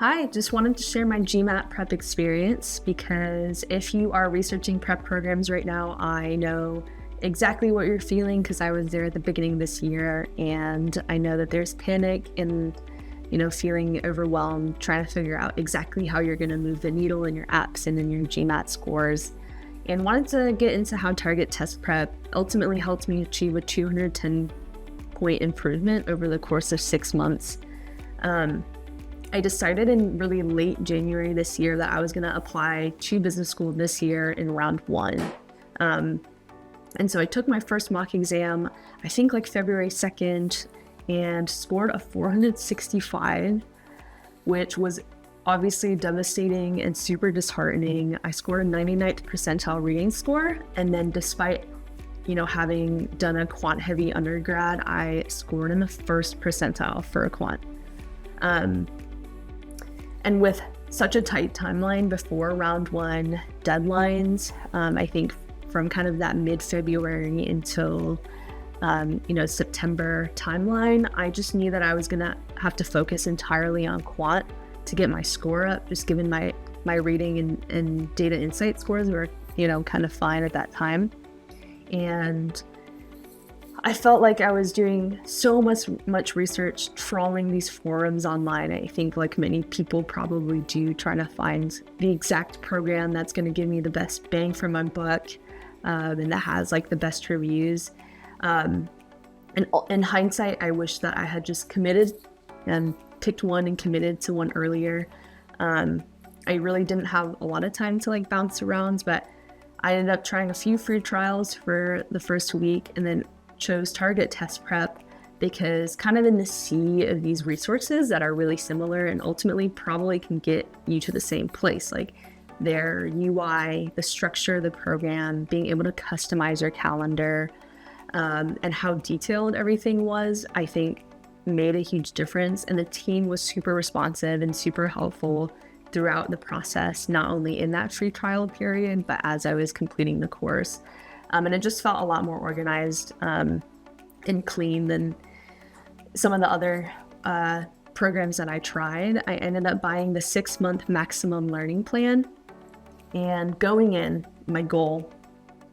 Hi, just wanted to share my GMAT prep experience because if you are researching prep programs right now, I know exactly what you're feeling because I was there at the beginning of this year, and I know that there's panic and feeling overwhelmed, trying to figure out exactly how you're going to move the needle in your apps and in your GMAT scores. And wanted to get into how Target Test Prep ultimately helped me achieve a 210 point improvement over the course of 6 months. I decided in really late January this year that I was going to apply to business school this year in round one. And so I took my first mock exam, I think like February 2nd, and scored a 465, which was obviously devastating and super disheartening. I scored a 99th percentile reading score. And then despite, having done a quant heavy undergrad, I scored in the first percentile for a quant. And with such a tight timeline before round one deadlines, I think from kind of that mid-February until, September timeline, I just knew that I was going to have to focus entirely on quant to get my score up, just given my reading and data insight scores were, kind of fine at that time. And I felt like I was doing so much research, trawling these forums online. I think like many people probably do, trying to find the exact program that's going to give me the best bang for my buck, and that has like the best reviews. And in hindsight, I wish that I had just committed and picked one and committed to one earlier. I really didn't have a lot of time to like bounce around, but I ended up trying a few free trials for the first week and then chose Target Test Prep because kind of in the sea of these resources that are really similar and ultimately probably can get you to the same place, like their UI, the structure of the program, being able to customize your calendar, and how detailed everything was, I think made a huge difference. And the team was super responsive and super helpful throughout the process, not only in that free trial period, but as I was completing the course. And it just felt a lot more organized and clean than some of the other programs that I tried. I ended up buying the 6-month maximum learning plan, and going in, my goal,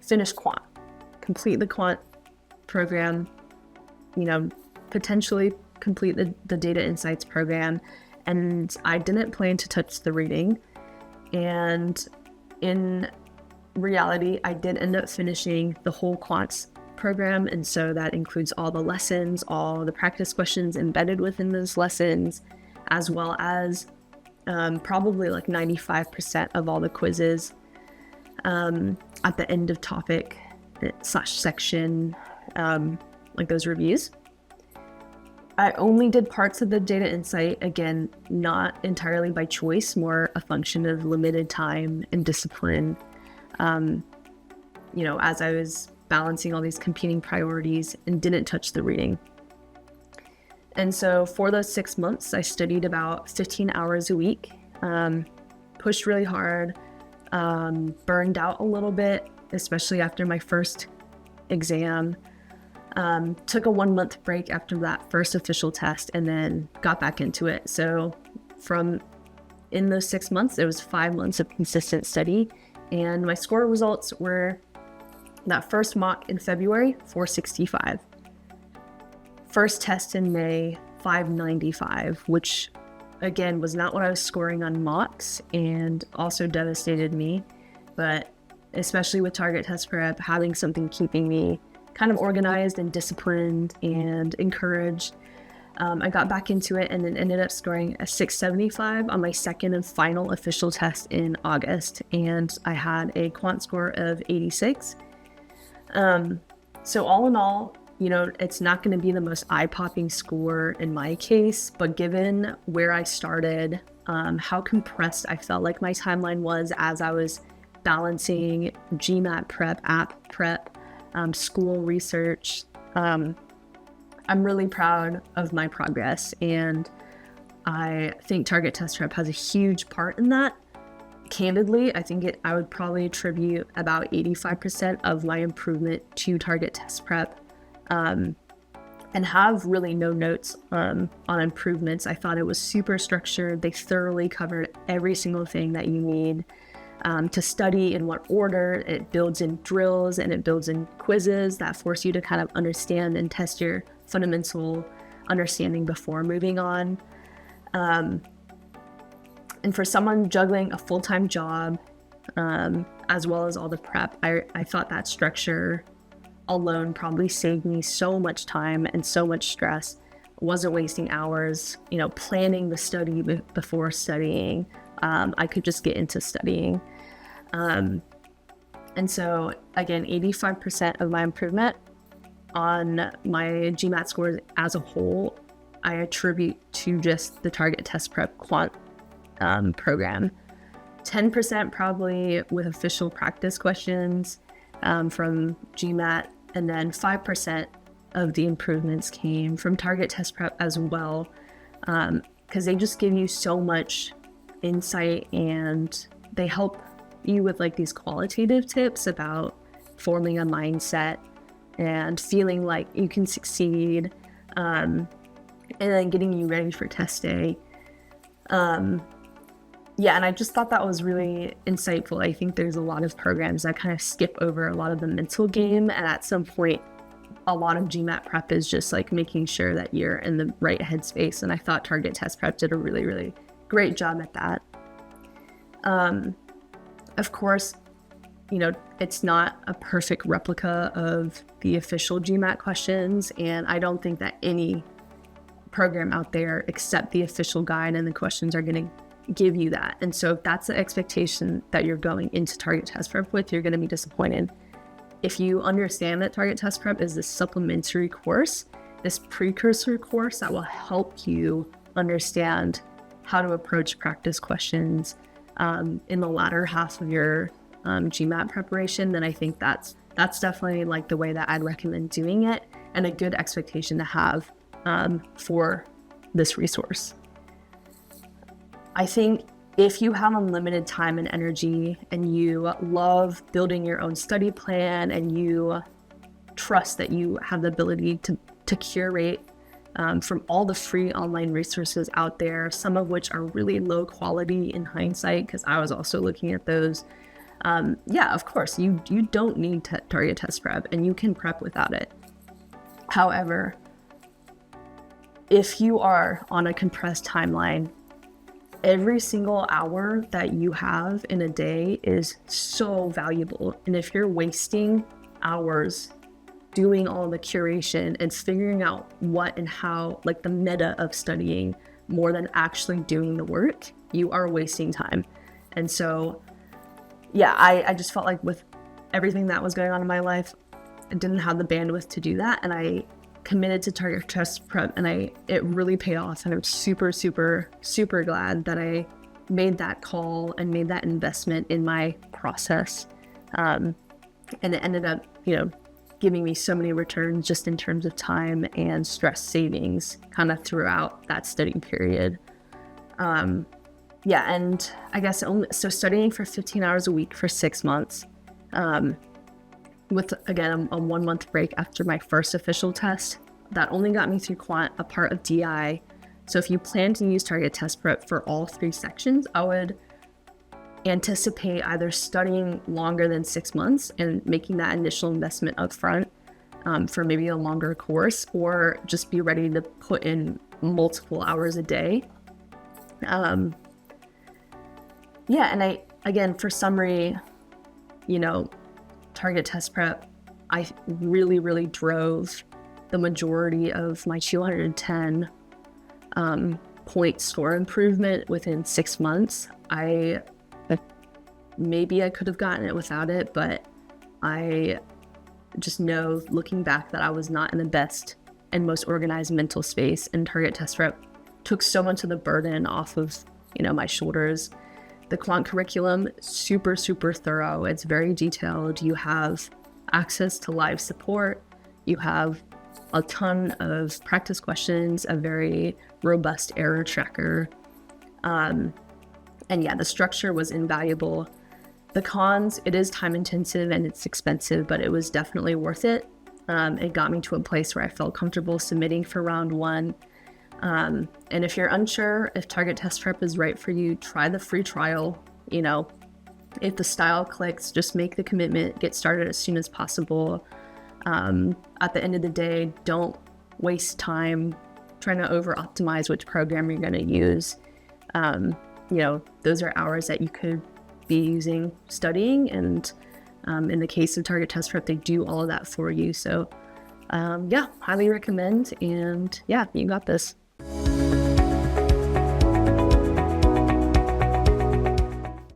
finish quant, complete the quant program, potentially complete the data insights program. And I didn't plan to touch the reading. And in reality, I did end up finishing the whole quants program, and so that includes all the lessons, all the practice questions embedded within those lessons, as well as probably like 95% of all the quizzes at the end of topic / section, like those reviews. I only did parts of the data insight, again, not entirely by choice, more a function of limited time and discipline. As I was balancing all these competing priorities and didn't touch the reading. And so for those 6 months, I studied about 15 hours a week, pushed really hard, burned out a little bit, especially after my first exam, took a 1-month break after that first official test, and then got back into it. So in those 6 months, it was 5 months of consistent study. And my score results were that first mock in February, 465. First test in May, 595, which again was not what I was scoring on mocks and also devastated me. But especially with Target Test Prep, having something keeping me kind of organized and disciplined and encouraged, I got back into it and then ended up scoring a 675 on my second and final official test in August. And I had a quant score of 86. So all in all, it's not going to be the most eye-popping score in my case, but given where I started, how compressed I felt like my timeline was as I was balancing GMAT prep, app prep, school research, I'm really proud of my progress, and I think Target Test Prep has a huge part in that. Candidly, I think I would probably attribute about 85% of my improvement to Target Test Prep. and have really no notes on improvements. I thought it was super structured. They thoroughly covered every single thing that you need to study, in what order. It builds in drills and it builds in quizzes that force you to kind of understand and test your fundamental understanding before moving on. And for someone juggling a full-time job, as well as all the prep, I thought that structure alone probably saved me so much time and so much stress. Wasn't wasting hours, planning the study before studying. I could just get into studying. And so again, 85% of my improvement on my GMAT scores as a whole, I attribute to just the Target Test Prep Quant program. 10% probably with official practice questions from GMAT, and then 5% of the improvements came from Target Test Prep as well, because they just give you so much insight, and they help you with like these qualitative tips about forming a mindset and feeling like you can succeed, and then getting you ready for test day. Yeah, and I just thought that was really insightful. I think there's a lot of programs that kind of skip over a lot of the mental game, and at some point, a lot of GMAT prep is just like making sure that you're in the right headspace, and I thought Target Test Prep did a really, really great job at that. Of course, it's not a perfect replica of the official GMAT questions, and I don't think that any program out there except the official guide and the questions are going to give you that. And so if that's the expectation that you're going into Target Test Prep with, you're going to be disappointed. If you understand that Target Test Prep is this supplementary course, this precursor course that will help you understand how to approach practice questions in the latter half of your GMAT preparation, then I think that's definitely like the way that I'd recommend doing it, and a good expectation to have for this resource. I think if you have unlimited time and energy, and you love building your own study plan, and you trust that you have the ability to curate from all the free online resources out there, some of which are really low quality in hindsight, because I was also looking at those. Yeah, of course, you don't need Target Test Prep, and you can prep without it. However, if you are on a compressed timeline, every single hour that you have in a day is so valuable. And if you're wasting hours doing all the curation and figuring out what and how, like the meta of studying more than actually doing the work, you are wasting time. And so, yeah, I just felt like with everything that was going on in my life, I didn't have the bandwidth to do that. And I committed to Target Test Prep, and it really paid off. And I'm super, super, super glad that I made that call and made that investment in my process. And it ended up, giving me so many returns just in terms of time and stress savings kind of throughout that study period. Yeah, and I guess so studying for 15 hours a week for 6 months, with, again, a 1 month break after my first official test, that only got me through Quant, a part of DI. So if you plan to use Target Test Prep for all 3 sections, I would anticipate either studying longer than 6 months and making that initial investment up front for maybe a longer course, or just be ready to put in multiple hours a day. Yeah, and again, for summary, Target Test Prep, I really, really drove the majority of my 210 point score improvement within 6 months. Maybe I could have gotten it without it, but I just know, looking back, that I was not in the best and most organized mental space, and Target Test Prep took so much of the burden off of, my shoulders. The Quant curriculum, super, super thorough. It's very detailed. You have access to live support. You have a ton of practice questions, a very robust error tracker. And yeah, the structure was invaluable. The cons, it is time intensive and it's expensive, but it was definitely worth it. It got me to a place where I felt comfortable submitting for round 1. And if you're unsure if Target Test Prep is right for you, try the free trial. You know, if the style clicks, just make the commitment, get started as soon as possible. At the end of the day, don't waste time trying to over optimize which program you're going to use. You know, those are hours that you could be using studying, and in the case of Target Test Prep, they do all of that for you. So yeah, highly recommend, and yeah, you got this.